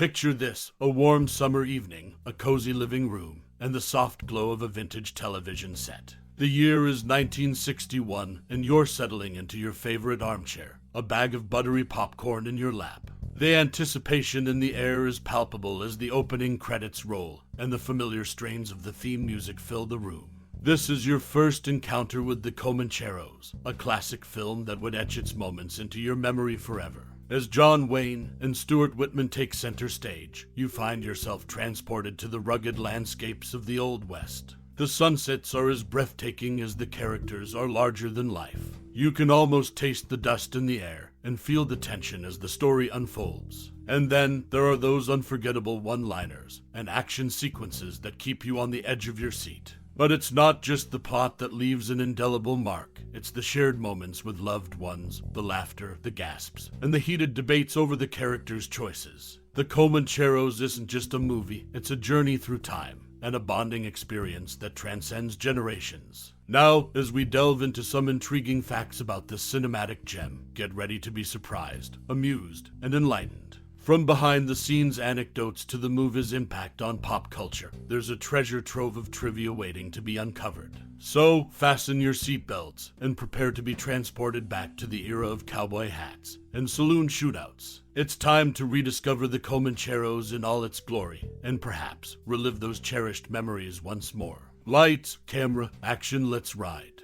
Picture this, a warm summer evening, a cozy living room, and the soft glow of a vintage television set. The year is 1961, and you're settling into your favorite armchair, a bag of buttery popcorn in your lap. The anticipation in the air is palpable as the opening credits roll, and the familiar strains of the theme music fill the room. This is your first encounter with the Comancheros, a classic film that would etch its moments into your memory forever. As John Wayne and Stuart Whitman take center stage, you find yourself transported to the rugged landscapes of the Old West. The sunsets are as breathtaking as the characters are larger than life. You can almost taste the dust in the air and feel the tension as the story unfolds. And then there are those unforgettable one-liners and action sequences that keep you on the edge of your seat. But it's not just the plot that leaves an indelible mark. It's the shared moments with loved ones, the laughter, the gasps, and the heated debates over the characters' choices. The Comancheros isn't just a movie, it's a journey through time, and a bonding experience that transcends generations. Now, as we delve into some intriguing facts about this cinematic gem, get ready to be surprised, amused, and enlightened. From behind-the-scenes anecdotes to the movie's impact on pop culture, there's a treasure trove of trivia waiting to be uncovered. So, fasten your seatbelts and prepare to be transported back to the era of cowboy hats and saloon shootouts. It's time to rediscover the Comancheros in all its glory, and perhaps relive those cherished memories once more. Lights, camera, action, let's ride.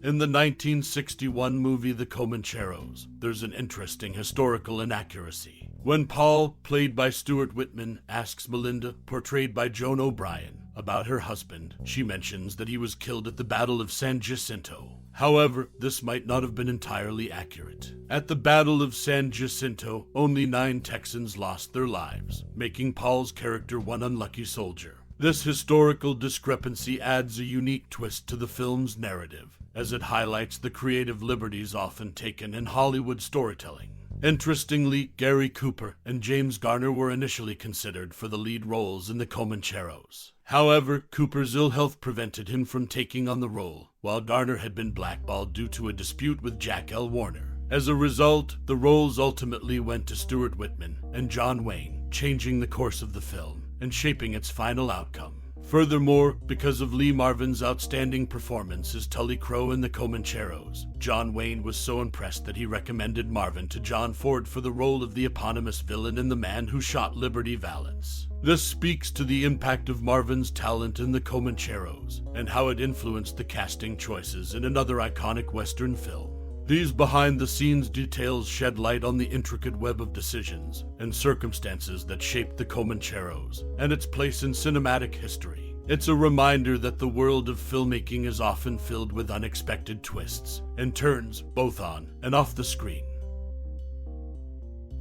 In the 1961 movie The Comancheros, there's an interesting historical inaccuracy. When Paul, played by Stuart Whitman, asks Melinda, portrayed by Joan O'Brien, about her husband, she mentions that he was killed at the Battle of San Jacinto. However, this might not have been entirely accurate. At the Battle of San Jacinto, only 9 Texans lost their lives, making Paul's character one unlucky soldier. This historical discrepancy adds a unique twist to the film's narrative, as it highlights the creative liberties often taken in Hollywood storytelling. Interestingly, Gary Cooper and James Garner were initially considered for the lead roles in the Comancheros. However, Cooper's ill health prevented him from taking on the role, while Garner had been blackballed due to a dispute with Jack L. Warner. As a result, the roles ultimately went to Stuart Whitman and John Wayne, changing the course of the film and shaping its final outcome. Furthermore, because of Lee Marvin's outstanding performance as Tully Crow in the Comancheros, John Wayne was so impressed that he recommended Marvin to John Ford for the role of the eponymous villain in The Man Who Shot Liberty Valance. This speaks to the impact of Marvin's talent in the Comancheros and how it influenced the casting choices in another iconic Western film. These behind-the-scenes details shed light on the intricate web of decisions and circumstances that shaped the Comancheros and its place in cinematic history. It's a reminder that the world of filmmaking is often filled with unexpected twists and turns, both on and off the screen.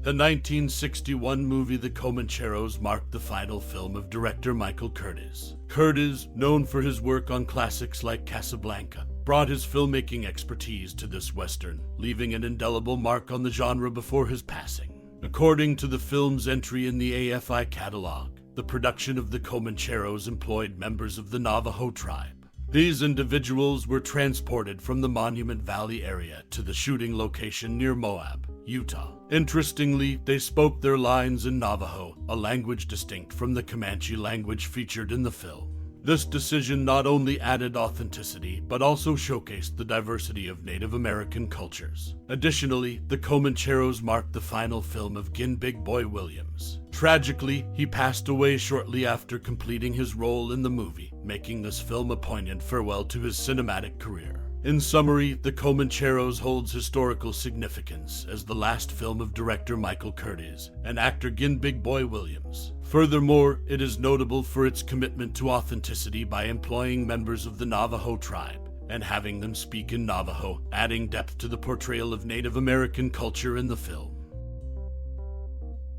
The 1961 movie The Comancheros marked the final film of director Michael Curtiz. Curtiz, known for his work on classics like Casablanca, brought his filmmaking expertise to this western, leaving an indelible mark on the genre before his passing. According to the film's entry in the AFI catalog, the production of The Comancheros employed members of the Navajo tribe. These individuals were transported from the Monument Valley area to the shooting location near Moab, Utah. Interestingly, they spoke their lines in Navajo, a language distinct from the Comanche language featured in the film. This decision not only added authenticity, but also showcased the diversity of Native American cultures. Additionally, The Comancheros marked the final film of Gin Big Boy Williams. Tragically, he passed away shortly after completing his role in the movie, making this film a poignant farewell to his cinematic career. In summary, The Comancheros holds historical significance as the last film of director Michael Curtiz and actor Gin Big Boy Williams. Furthermore, it is notable for its commitment to authenticity by employing members of the Navajo tribe and having them speak in Navajo, adding depth to the portrayal of Native American culture in the film.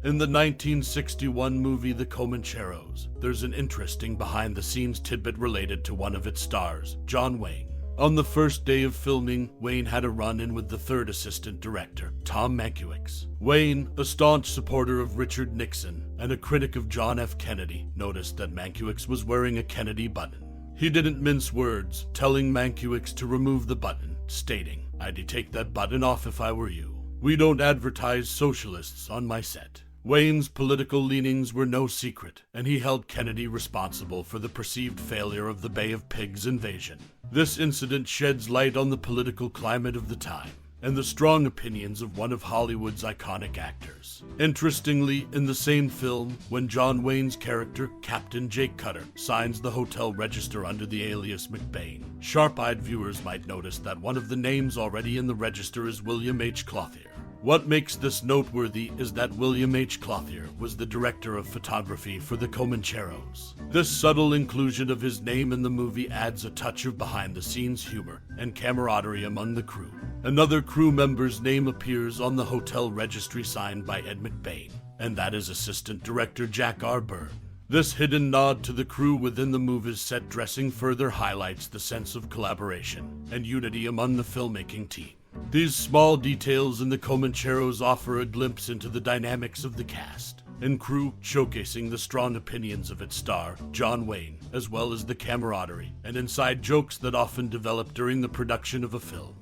In the 1961 movie The Comancheros, there's an interesting behind-the-scenes tidbit related to one of its stars, John Wayne. On the first day of filming, Wayne had a run-in with the third assistant director, Tom Mankiewicz. Wayne, a staunch supporter of Richard Nixon and a critic of John F. Kennedy, noticed that Mankiewicz was wearing a Kennedy button. He didn't mince words, telling Mankiewicz to remove the button, stating, "I'd take that button off if I were you. We don't advertise socialists on my set." Wayne's political leanings were no secret, and he held Kennedy responsible for the perceived failure of the Bay of Pigs invasion. This incident sheds light on the political climate of the time and the strong opinions of one of Hollywood's iconic actors. Interestingly, in the same film, when John Wayne's character, Captain Jake Cutter, signs the hotel register under the alias McBain, sharp-eyed viewers might notice that one of the names already in the register is William H. Clothier. What makes this noteworthy is that William H. Clothier was the director of photography for the Comancheros. This subtle inclusion of his name in the movie adds a touch of behind-the-scenes humor and camaraderie among the crew. Another crew member's name appears on the hotel registry signed by Ed McBain, and that is assistant director Jack R. Byrne. This hidden nod to the crew within the movie's set dressing further highlights the sense of collaboration and unity among the filmmaking team. These small details in the Comancheros offer a glimpse into the dynamics of the cast and crew, showcasing the strong opinions of its star, John Wayne, as well as the camaraderie and inside jokes that often develop during the production of a film.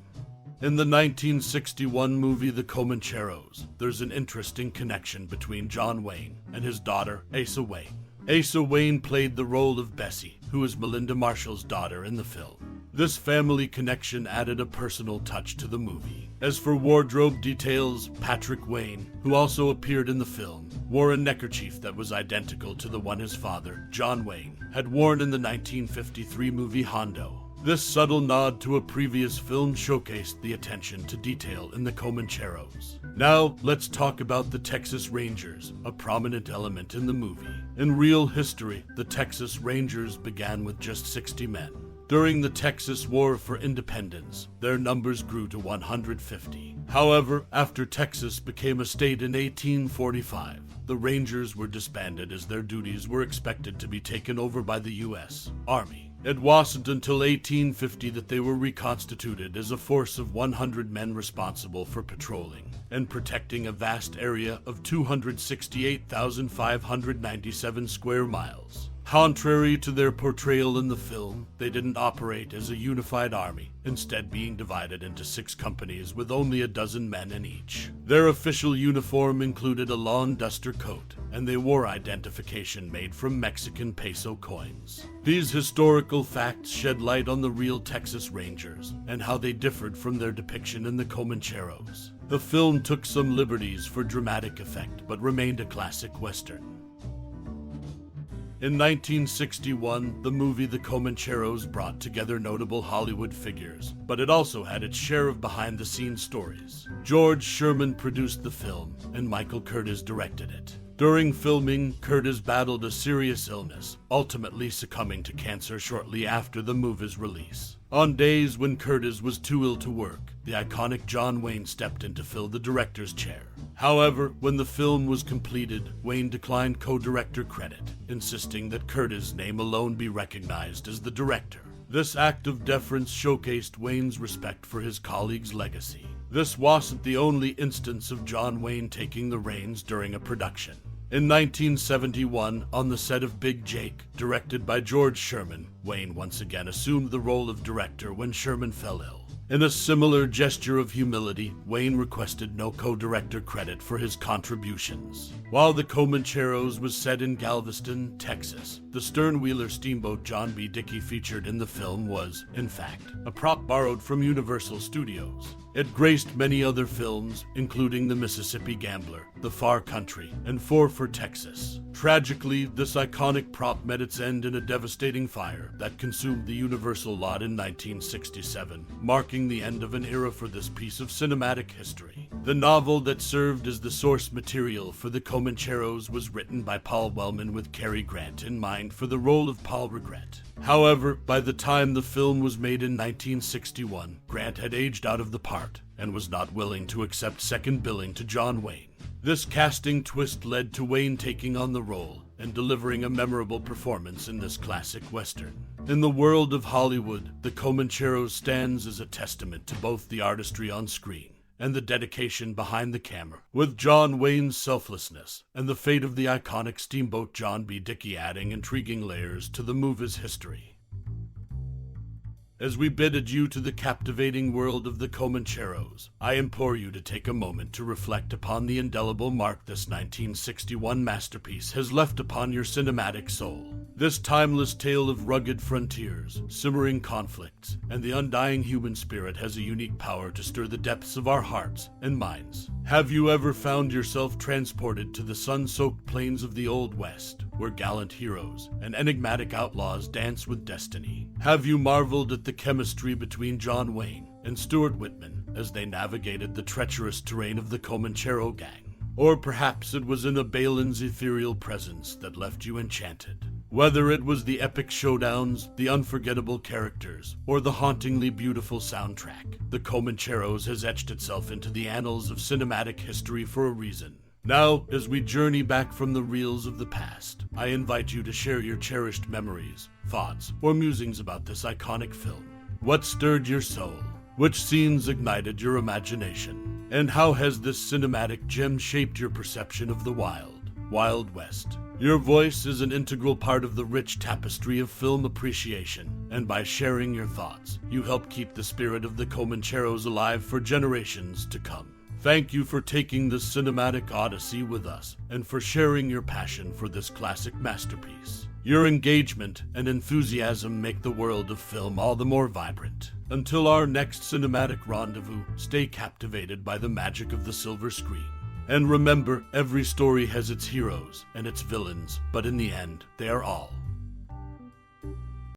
In the 1961 movie The Comancheros, there's an interesting connection between John Wayne and his daughter, Asa Wayne. Asa Wayne played the role of Bessie, who is Melinda Marshall's daughter in the film. This family connection added a personal touch to the movie. As for wardrobe details, Patrick Wayne, who also appeared in the film, wore a neckerchief that was identical to the one his father, John Wayne, had worn in the 1953 movie Hondo. This subtle nod to a previous film showcased the attention to detail in the Comancheros. Now, let's talk about the Texas Rangers, a prominent element in the movie. In real history, the Texas Rangers began with just 60 men. During the Texas War for Independence, their numbers grew to 150. However, after Texas became a state in 1845, the Rangers were disbanded as their duties were expected to be taken over by the U.S. Army. It wasn't until 1850 that they were reconstituted as a force of 100 men responsible for patrolling and protecting a vast area of 268,597 square miles. Contrary to their portrayal in the film, they didn't operate as a unified army, instead being divided into 6 companies with only a dozen men in each. Their official uniform included a lawn duster coat, and they wore identification made from Mexican peso coins. These historical facts shed light on the real Texas Rangers and how they differed from their depiction in the Comancheros. The film took some liberties for dramatic effect, but remained a classic Western. In 1961, the movie The Comancheros brought together notable Hollywood figures, but it also had its share of behind-the-scenes stories. George Sherman produced the film, and Michael Curtiz directed it. During filming, Curtiz battled a serious illness, ultimately succumbing to cancer shortly after the movie's release. On days when Curtiz was too ill to work, the iconic John Wayne stepped in to fill the director's chair. However, when the film was completed, Wayne declined co-director credit, insisting that Curtiz's name alone be recognized as the director. This act of deference showcased Wayne's respect for his colleague's legacy. This wasn't the only instance of John Wayne taking the reins during a production. In 1971, on the set of Big Jake, directed by George Sherman, Wayne once again assumed the role of director when Sherman fell ill. In a similar gesture of humility, Wayne requested no co-director credit for his contributions. While the Comancheros was set in Galveston, Texas, the stern-wheeler steamboat John B. Dickey featured in the film was, in fact, a prop borrowed from Universal Studios. It graced many other films, including The Mississippi Gambler, The Far Country, and 4 for Texas. Tragically, this iconic prop met its end in a devastating fire that consumed the Universal lot in 1967, marking the end of an era for this piece of cinematic history. The novel that served as the source material for the Comancheros was written by Paul Wellman with Cary Grant in mind for the role of Paul Regret. However, by the time the film was made in 1961, Grant had aged out of the part and was not willing to accept second billing to John Wayne. This casting twist led to Wayne taking on the role and delivering a memorable performance in this classic Western. In the world of Hollywood, the Comancheros stands as a testament to both the artistry on screen and the dedication behind the camera, with John Wayne's selflessness and the fate of the iconic steamboat John B. Dickey adding intriguing layers to the movie's history. As we bid adieu to the captivating world of the Comancheros, I implore you to take a moment to reflect upon the indelible mark this 1961 masterpiece has left upon your cinematic soul. This timeless tale of rugged frontiers, simmering conflicts, and the undying human spirit has a unique power to stir the depths of our hearts and minds. Have you ever found yourself transported to the sun-soaked plains of the Old West, where gallant heroes and enigmatic outlaws dance with destiny? Have you marveled at the chemistry between John Wayne and Stuart Whitman as they navigated the treacherous terrain of the Comanchero gang? Or perhaps it was in a Balin's ethereal presence that left you enchanted. Whether it was the epic showdowns, the unforgettable characters, or the hauntingly beautiful soundtrack, the Comancheros has etched itself into the annals of cinematic history for a reason. Now, as we journey back from the reels of the past, I invite you to share your cherished memories, thoughts, or musings about this iconic film. What stirred your soul? Which scenes ignited your imagination? And how has this cinematic gem shaped your perception of the Wild West? Your voice is an integral part of the rich tapestry of film appreciation, and by sharing your thoughts, you help keep the spirit of the Comancheros alive for generations to come. Thank you for taking this cinematic odyssey with us, and for sharing your passion for this classic masterpiece. Your engagement and enthusiasm make the world of film all the more vibrant. Until our next cinematic rendezvous, stay captivated by the magic of the silver screen. And remember, every story has its heroes and its villains, but in the end, they are all